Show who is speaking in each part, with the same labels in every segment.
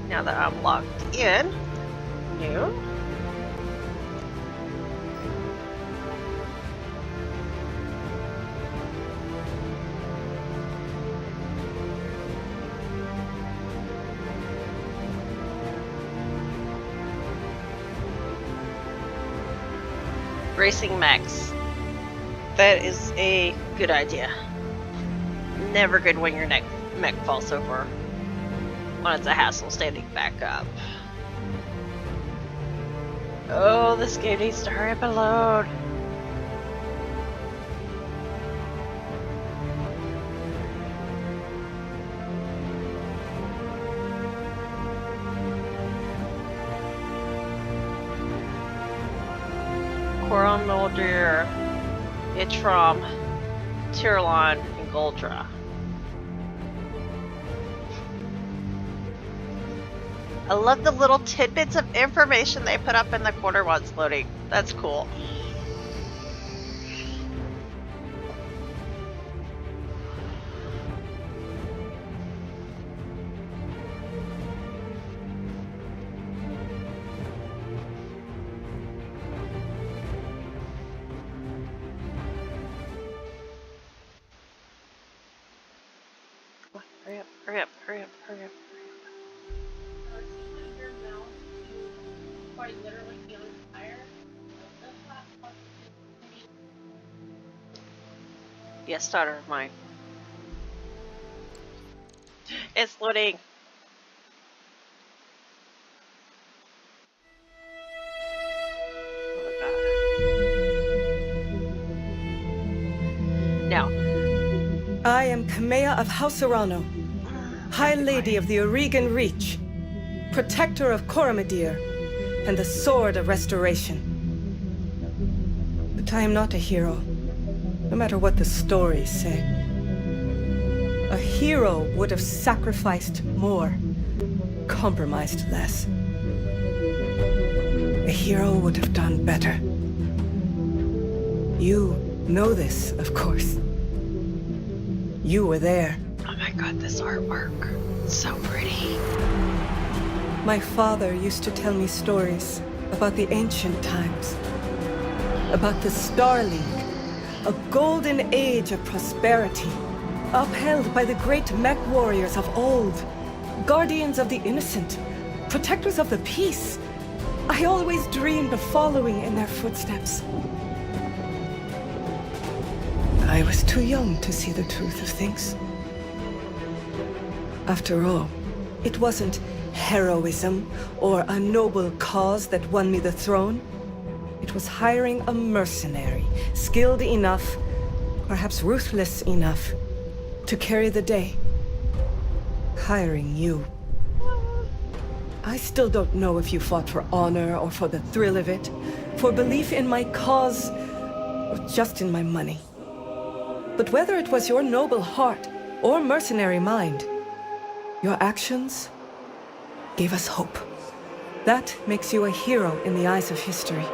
Speaker 1: Now that I'm logged in. New. Racing mechs. That is a good idea. Never good when your mech falls over. When it's a hassle standing back up. Oh, this game needs to hurry up and load. Coron Moldir, Itrom, Tirlon, and Goldra. I love the little tidbits of information they put up in the corner while it's loading. That's cool. Hurry up, hurry up, hurry up, hurry up.
Speaker 2: Quite literally feeling tired.
Speaker 1: Yes, daughter of mine. It's loading. Oh God. Now.
Speaker 3: I am Kamea of House Arano, High Lady of the Oregon Reach, Protector of Coromadir, and the Sword of Restoration. But I am not a hero, no matter what the stories say. A hero would have sacrificed more, compromised less. A hero would have done better. You know this, of course. You were there.
Speaker 1: Oh my God, this artwork. It's so pretty.
Speaker 3: My father used to tell me stories about the ancient times. About the Star League, a golden age of prosperity, upheld by the great mech warriors of old, guardians of the innocent, protectors of the peace. I always dreamed of following in their footsteps. I was too young to see the truth of things. After all, it wasn't heroism or a noble cause that won me the throne. It was hiring a mercenary, skilled enough, perhaps ruthless enough, to carry the day. Hiring you. I still don't know if you fought for honor or for the thrill of it, for belief in my cause, or just in my money. But whether it was your noble heart or mercenary mind, your actions gave us hope. That makes you a hero in the eyes of history.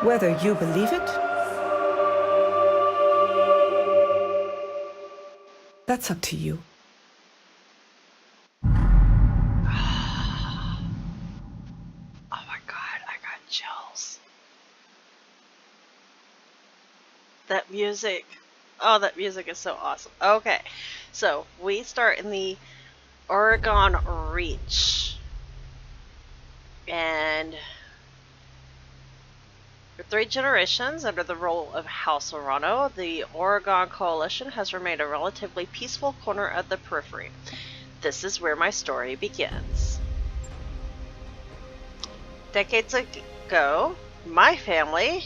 Speaker 3: Whether you believe it, that's up to you.
Speaker 1: Oh my God, I got chills. That music. Oh, that music is so awesome. Okay, so we start in the Oregon Reach. And for 3 generations under the rule of House Arano, the Oregon Coalition has remained a relatively peaceful corner of the periphery. This is where my story begins. Decades ago, my family...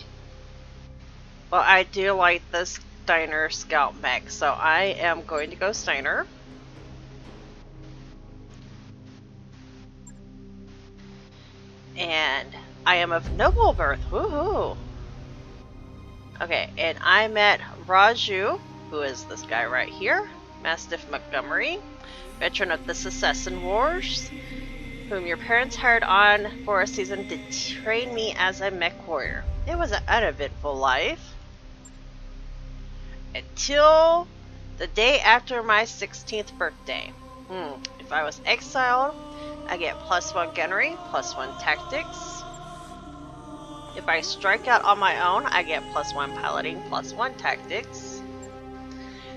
Speaker 1: Well, I do like the Steiner Scout mech, so I am going to go Steiner. And I am of noble birth. Woohoo! Okay, and I met Raju, who is this guy right here, Mastiff Montgomery, veteran of the Secession Wars, whom your parents hired on for a season to train me as a mech warrior. It was an uneventful life. Until the day after my 16th birthday. If I was exiled, I get +1 gunnery, +1 tactics. If I strike out on my own, I get +1 piloting, +1 tactics.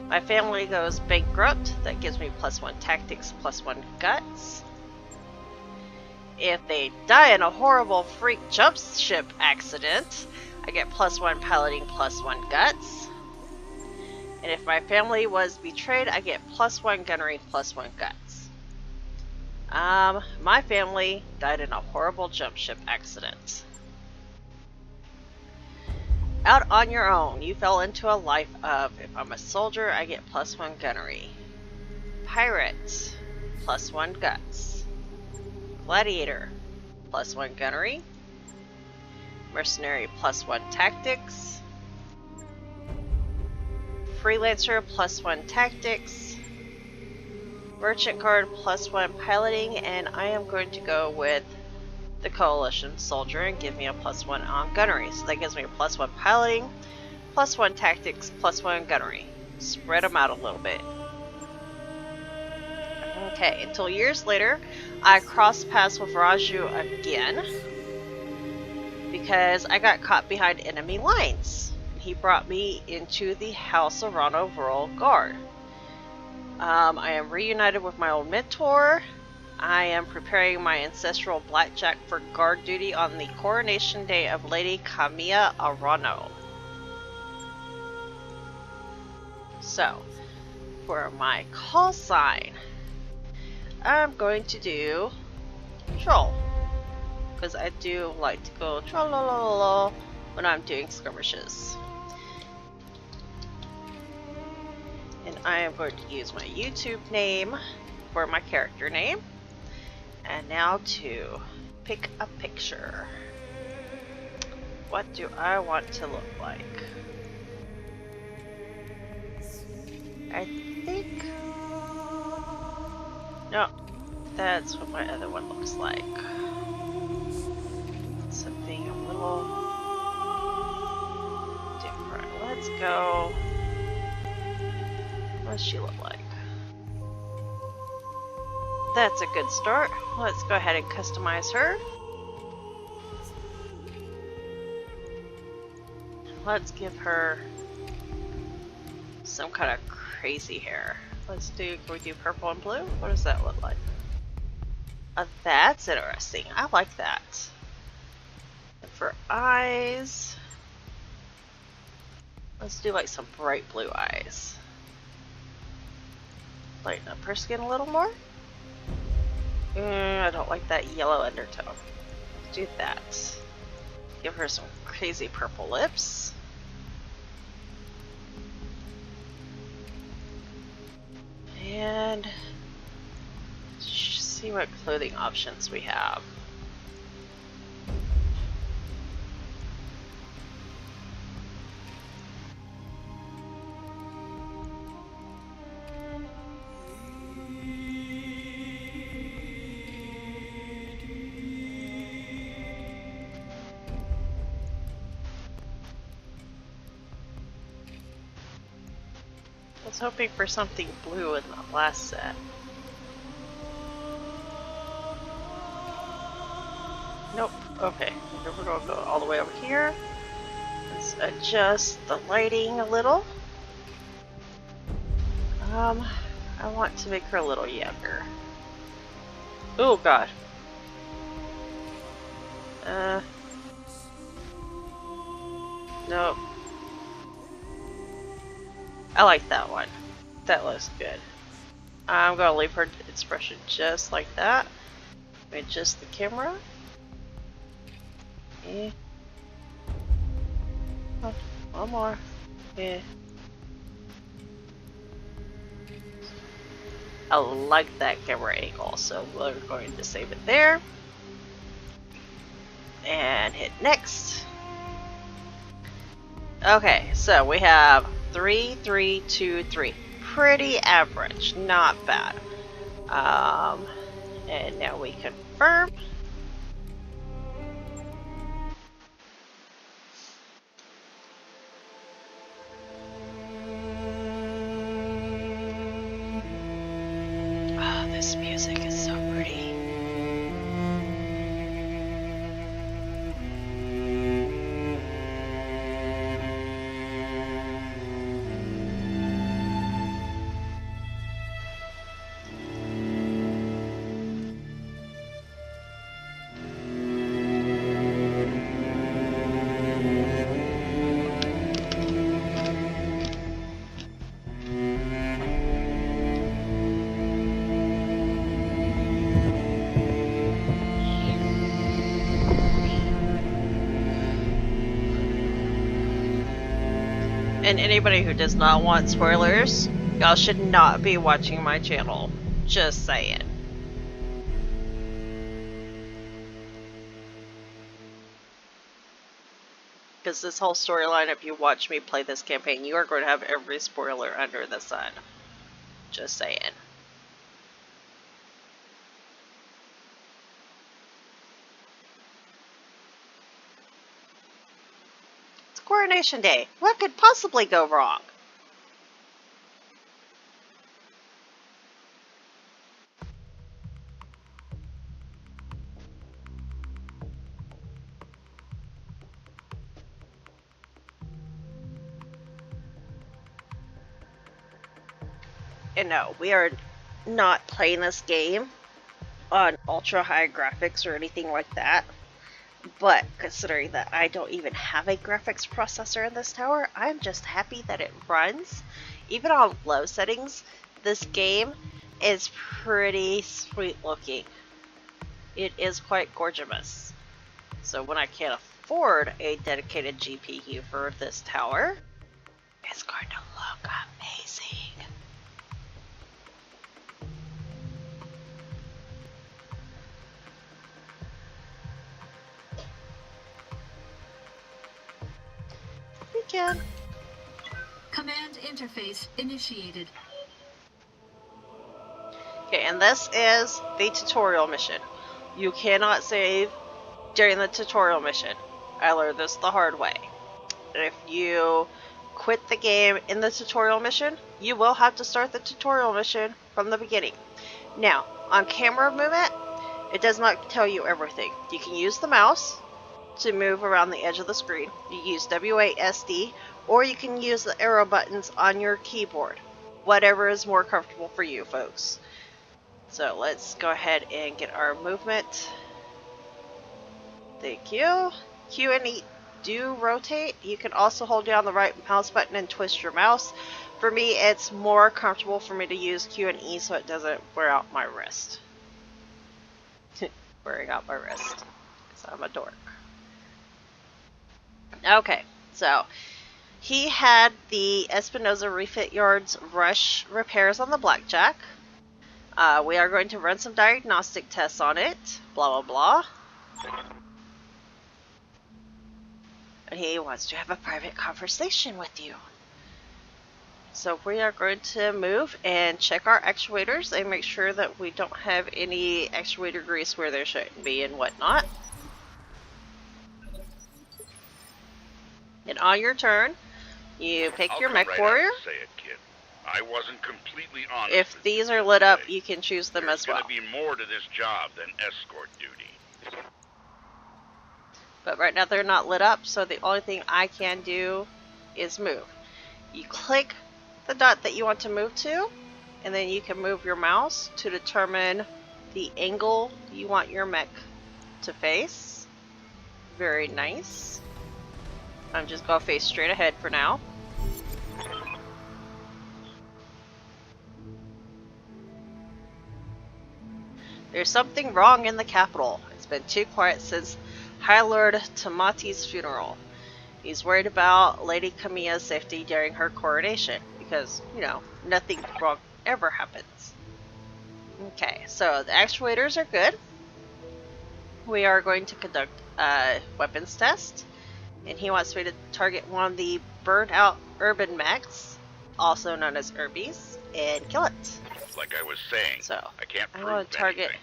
Speaker 1: My family goes bankrupt, that gives me +1 tactics, +1 guts. If they die in a horrible freak jump ship accident, I get +1 piloting, +1 guts. And if my family was betrayed, I get +1 gunnery, +1 guts. My family died in a horrible jump ship accident. Out on your own, you fell into a life of, if I'm a soldier, I get +1 gunnery. Pirate, +1 guts. Gladiator, +1 gunnery. Mercenary, +1 tactics. Freelancer, +1 tactics. Merchant guard, +1 piloting, and I am going to go with the coalition soldier and give me a +1 on gunnery. So that gives me a +1 piloting, +1 tactics, +1 gunnery. Spread them out a little bit. Okay, until years later, I crossed paths with Raju again because I got caught behind enemy lines. He brought me into the House of Rano Rural Guard. I am reunited with my old mentor. I am preparing my ancestral blackjack for guard duty on the coronation day of Lady Kamiya Arano. So, for my call sign, I'm going to do troll, because I do like to go troll when I'm doing skirmishes. And I am going to use my YouTube name for my character name. And now to pick a picture. What do I want to look like? I think... No, that's what my other one looks like. Something a little different. Let's go. What does she look like? That's a good start. Let's go ahead and customize her. Let's give her some kind of crazy hair. Can we do purple and blue? What does that look like? That's interesting. I like that. And for eyes, let's do like some bright blue eyes. Lighten up her skin a little more. I don't like that yellow undertone. Let's do that. Give her some crazy purple lips. And see what clothing options we have. I was hoping for something blue in the last set. Nope. Okay. We're going to go all the way over here. Let's adjust the lighting a little. I want to make her a little younger. Oh god. Nope. I like that one. That looks good. I'm gonna leave her expression just like that. Adjust the camera. Yeah. Oh, one more. Yeah. I like that camera angle, so we're going to save it there. And hit next. Okay, so we have 3, 3, 2, 3. Pretty average, not bad. And now we confirm. Oh, this music. music is so pretty. And anybody who does not want spoilers, y'all should not be watching my channel. Just saying. Because this whole storyline, if you watch me play this campaign, you are going to have every spoiler under the sun. Just saying. It's Coronation Day. What could possibly go wrong? And no, we are not playing this game on ultra high graphics or anything like that. But considering that I don't even have a graphics processor in this tower, I'm just happy that it runs. Even on low settings, this game is pretty sweet looking. It is quite gorgeous. So when I can't afford a dedicated GPU for this tower, it's going to look amazing. We can.
Speaker 2: Command interface initiated.
Speaker 1: Okay, and this is the tutorial mission. You cannot save during the tutorial mission. I learned this the hard way. If you quit the game in the tutorial mission, you will have to start the tutorial mission from the beginning. Now, on camera movement, it does not tell you everything. You can use the mouse to move around the edge of the screen. You use WASD, or you can use the arrow buttons on your keyboard. Whatever is more comfortable for you, folks. So let's go ahead and get our movement. Thank you. Q and E do rotate. You can also hold down the right mouse button and twist your mouse. For me, it's more comfortable for me to use Q and E so it doesn't wear out my wrist. Wearing out my wrist. Because I'm a dork. Okay, so he had the Espinosa Refit Yards rush repairs on the Blackjack. We are going to run some diagnostic tests on it. Blah, blah, blah. And he wants to have a private conversation with you. So we are going to move and check our actuators and make sure that we don't have any actuator grease where there shouldn't be and whatnot. And on your turn, you pick your mech warrior.
Speaker 4: Say it, kid. I wasn't completely honest.
Speaker 1: If these are lit up, you can choose them as well.
Speaker 4: There's gonna be more to this job than escort duty.
Speaker 1: But right now they're not lit up, so the only thing I can do is move. You click the dot that you want to move to, and then you can move your mouse to determine the angle you want your mech to face. Very nice. I'm just gonna face straight ahead for now. There's something wrong in the capital. It's been too quiet since High Lord Tamati's funeral. He's worried about Lady Kamiya's safety during her coronation because, you know, nothing wrong ever happens. Okay, so the actuators are good. We are going to conduct a weapons test. And he wants me to target one of the burned out urban mechs, also known as Urbies, and kill it.
Speaker 4: Like I was saying,
Speaker 1: So,
Speaker 4: I can't
Speaker 1: I
Speaker 4: prove
Speaker 1: want to target.
Speaker 4: anything,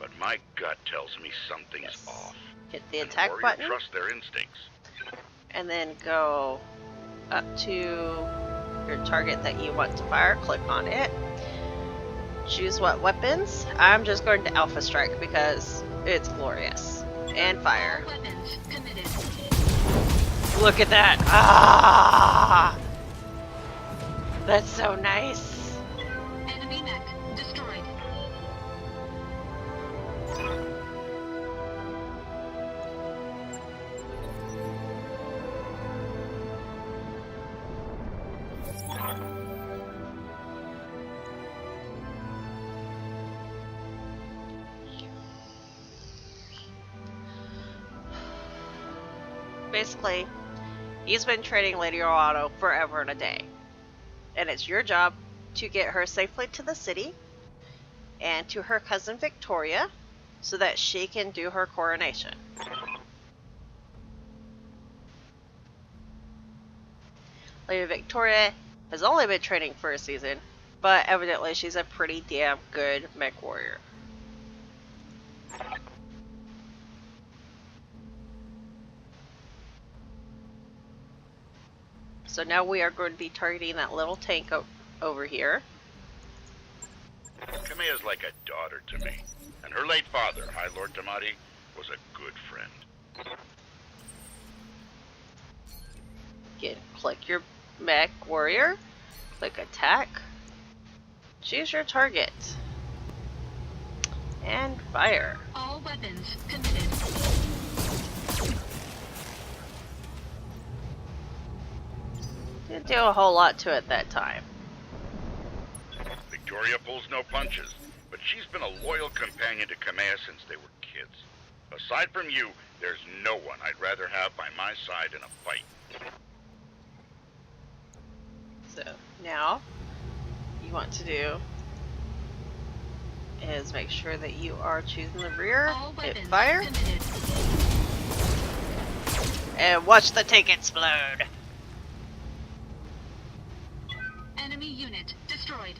Speaker 4: but my gut tells me something's off.
Speaker 1: Hit the
Speaker 4: And
Speaker 1: attack
Speaker 4: warriors
Speaker 1: button,
Speaker 4: trust their instincts.
Speaker 1: and then go up to your target that you want to fire. Click on it. Choose what weapons? I'm just going to Alpha Strike because it's glorious. And fire.
Speaker 2: All weapons committed.
Speaker 1: Look at that! Ah! That's so nice.
Speaker 2: Enemy mech destroyed.
Speaker 1: Basically, he's been training Lady Auto forever and a day. And it's your job to get her safely to the city and to her cousin Victoria so that she can do her coronation. Lady Victoria has only been training for a season, but evidently she's a pretty damn good mech warrior. So now we are going to be targeting that little tank over here.
Speaker 4: Kamea's like a daughter to me, and her late father, High Lord Tamati, was a good friend.
Speaker 1: Again, click your mech warrior, click attack, choose your target, and fire.
Speaker 2: All weapons committed.
Speaker 1: Didn't do a whole lot to it that time.
Speaker 4: Victoria pulls no punches, but she's been a loyal companion to Kamea since they were kids. Aside from you, there's no one I'd rather have by my side in a fight.
Speaker 1: So now, you want to do is make sure that you are choosing the rear,
Speaker 2: All
Speaker 1: hit
Speaker 2: weapons
Speaker 1: fire,
Speaker 2: committed.
Speaker 1: and watch the tank explode.
Speaker 2: Enemy unit destroyed.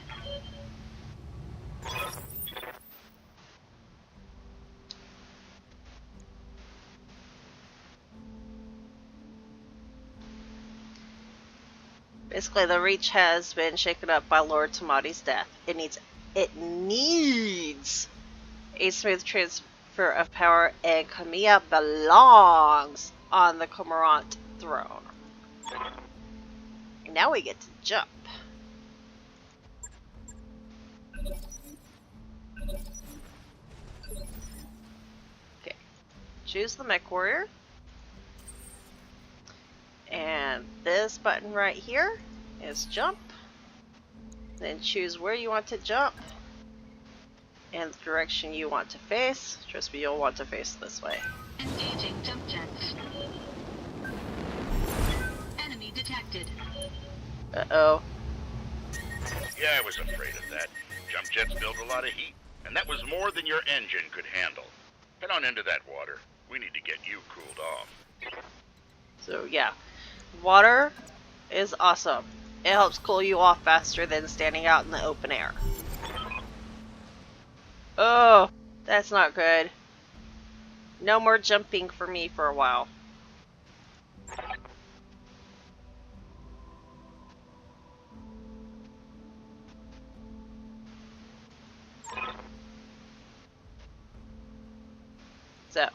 Speaker 1: Basically, the Reach has been shaken up by Lord Tamati's death. It needs a smooth transfer of power, and Kamea belongs on the Cormorant throne. And now we get to jump. Okay, choose the mech warrior. And this button right here is jump. Then choose where you want to jump and the direction you want to face. Trust me, you'll want to face this way.
Speaker 2: Engaging jump jets. Enemy detected.
Speaker 1: Uh-oh.
Speaker 4: Yeah, I was afraid of that. Jump jets build a lot of heat, and that was more than your engine could handle. Head on into that water. We need to get you cooled off.
Speaker 1: So yeah, water is awesome. It helps cool you off faster than standing out in the open air. Oh, that's not good. No more jumping for me for a while. So,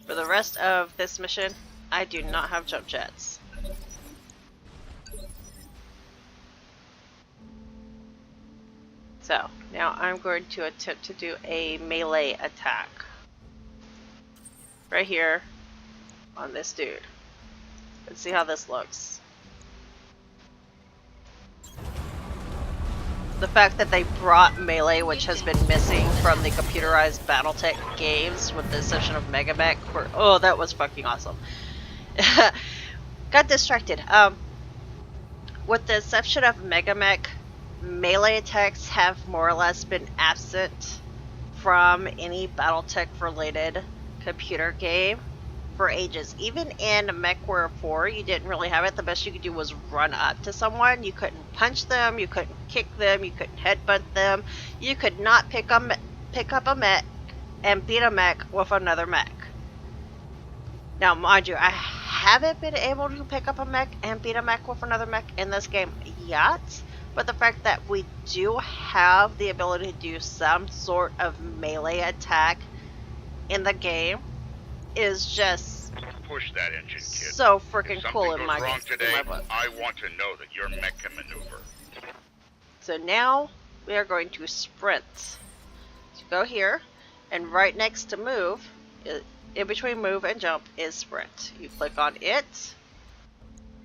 Speaker 1: for the rest of this mission, I do not have jump jets. So, now I'm going to attempt to do a melee attack. Right here on this dude. Let's see how this looks. The fact that they brought melee, which has been missing from the computerized BattleTech games, with the exception of Mega Mech, oh, that was fucking awesome. Got distracted. With the exception of Mega Mech, melee attacks have more or less been absent from any BattleTech related computer game for ages. Even in MechWarrior 4, you didn't really have it. The best you could do was run up to someone. You couldn't punch them, you couldn't kick them, you couldn't headbutt them. You could not pick up a mech and beat a mech with another mech. Now, mind you, I haven't been able to pick up a mech and beat a mech with another mech in this game yet, But the fact that we do have the ability to do some sort of melee attack in the game is just
Speaker 4: Push that engine, kid.
Speaker 1: so freaking
Speaker 4: If
Speaker 1: cool
Speaker 4: something
Speaker 1: in
Speaker 4: goes
Speaker 1: my,
Speaker 4: wrong today,
Speaker 1: in my book.
Speaker 4: I want to know that your mech can maneuver.
Speaker 1: So now we are going to sprint. So go here, and right next to move, in between move and jump is sprint. You click on it,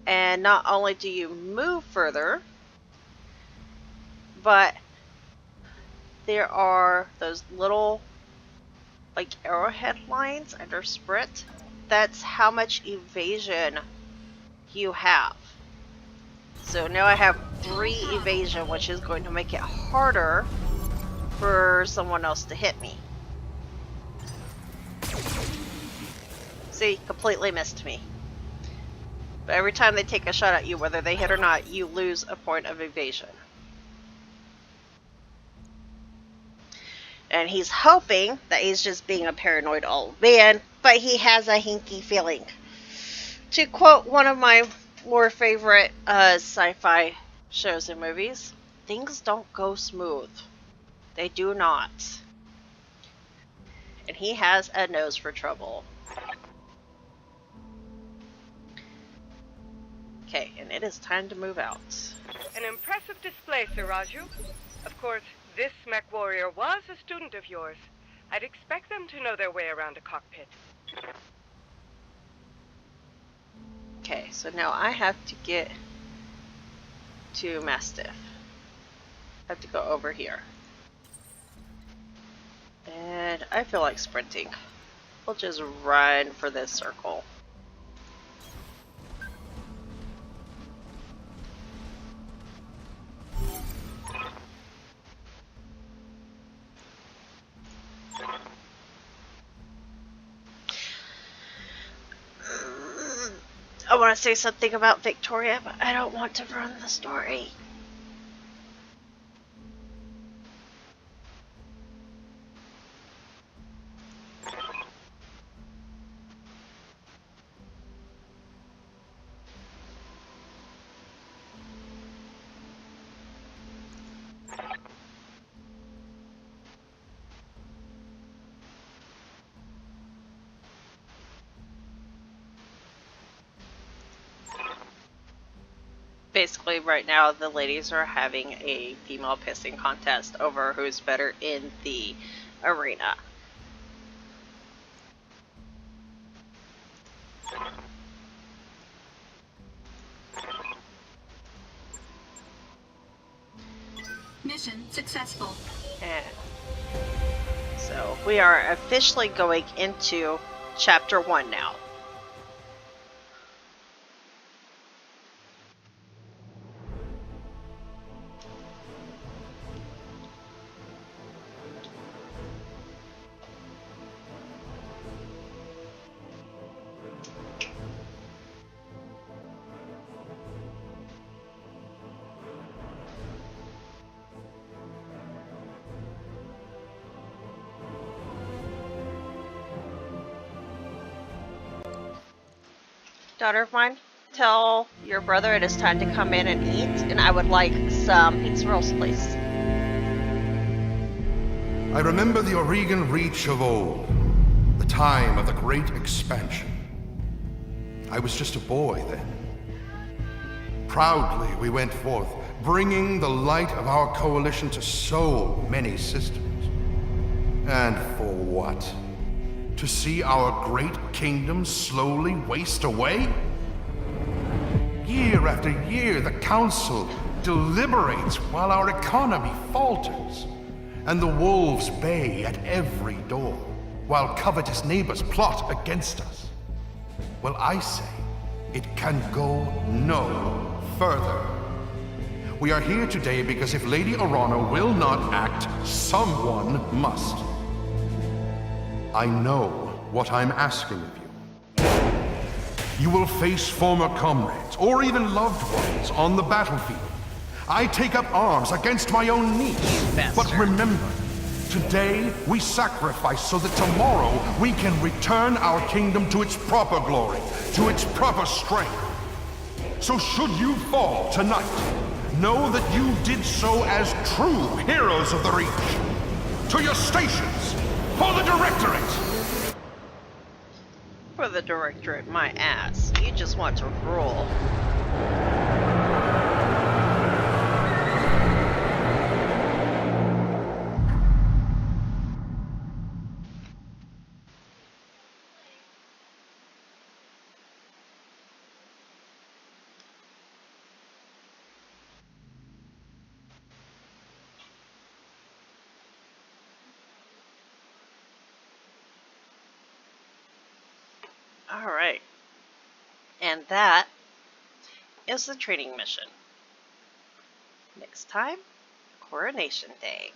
Speaker 1: and not only do you move further, but there are those little like arrowhead lines under sprint. That's how much evasion you have. So now I have 3 evasion, which is going to make it harder for someone else to hit me. See, completely missed me. But every time they take a shot at you, whether they hit or not, you lose a point of evasion. And he's hoping that he's just being a paranoid old man, but he has a hinky feeling. To quote one of my more favorite sci-fi shows and movies, things don't go smooth. They do not. And he has a nose for trouble. Okay, and it is time to move out.
Speaker 5: An impressive display, Sir Raju. Of course, this mech warrior was a student of yours. I'd expect them to know their way around a cockpit.
Speaker 1: Okay, so now I have to get to Mastiff. I have to go over here. And I feel like sprinting. We'll just run for this circle. I want to say something about Victoria, but I don't want to ruin the story. Basically, right now, the ladies are having a female pissing contest over who's better in the arena.
Speaker 2: Mission successful.
Speaker 1: And so we are officially going into Chapter 1 now. Daughter of mine, tell your brother it is time to come in and eat, and I would like some pizza rolls, please.
Speaker 6: I remember the Oregon Reach of old, the time of the Great Expansion. I was just a boy then. Proudly we went forth, bringing the light of our coalition to so many systems. And for what? To see our great kingdom slowly waste away? Year after year, the Council deliberates while our economy falters, and the wolves bay at every door, while covetous neighbors plot against us. Well, I say, it can go no further. We are here today because if Lady Orana will not act, someone must. I know what I'm asking of you. You will face former comrades, or even loved ones, on the battlefield. I take up arms against my own niece. But remember, today we sacrifice so that tomorrow we can return our kingdom to its proper glory, to its proper strength. So should you fall tonight, know that you did so as true heroes of the Reach. To your stations, for the Directorate!
Speaker 1: For the Directorate, my ass. You just want to rule. Alright. And that is the training mission. Next time, Coronation Day.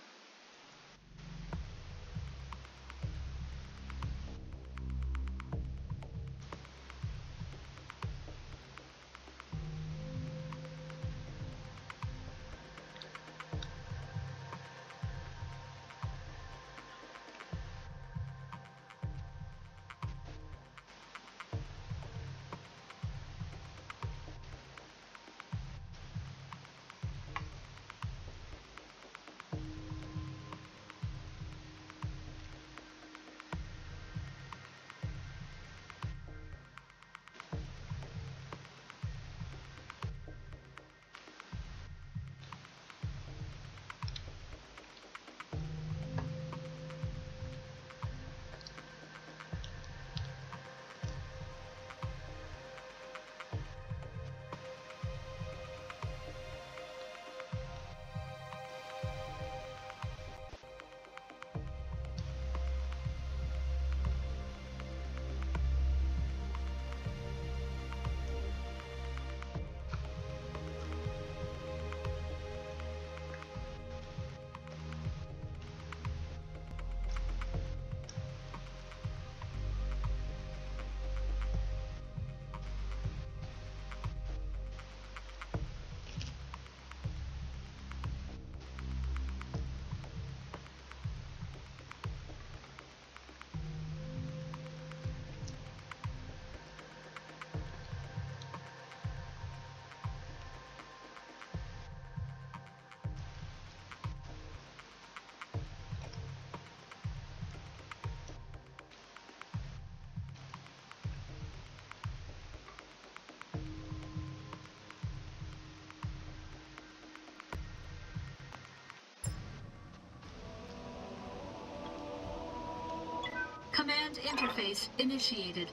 Speaker 2: Command interface initiated.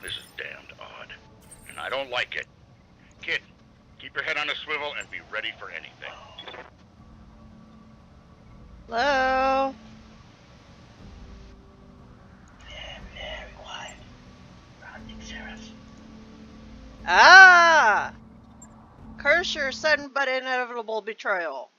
Speaker 4: This is damned odd, and I don't like it. Kid, keep your head on a swivel and be ready for anything.
Speaker 1: Hello? Ah! Curse your sudden but inevitable betrayal.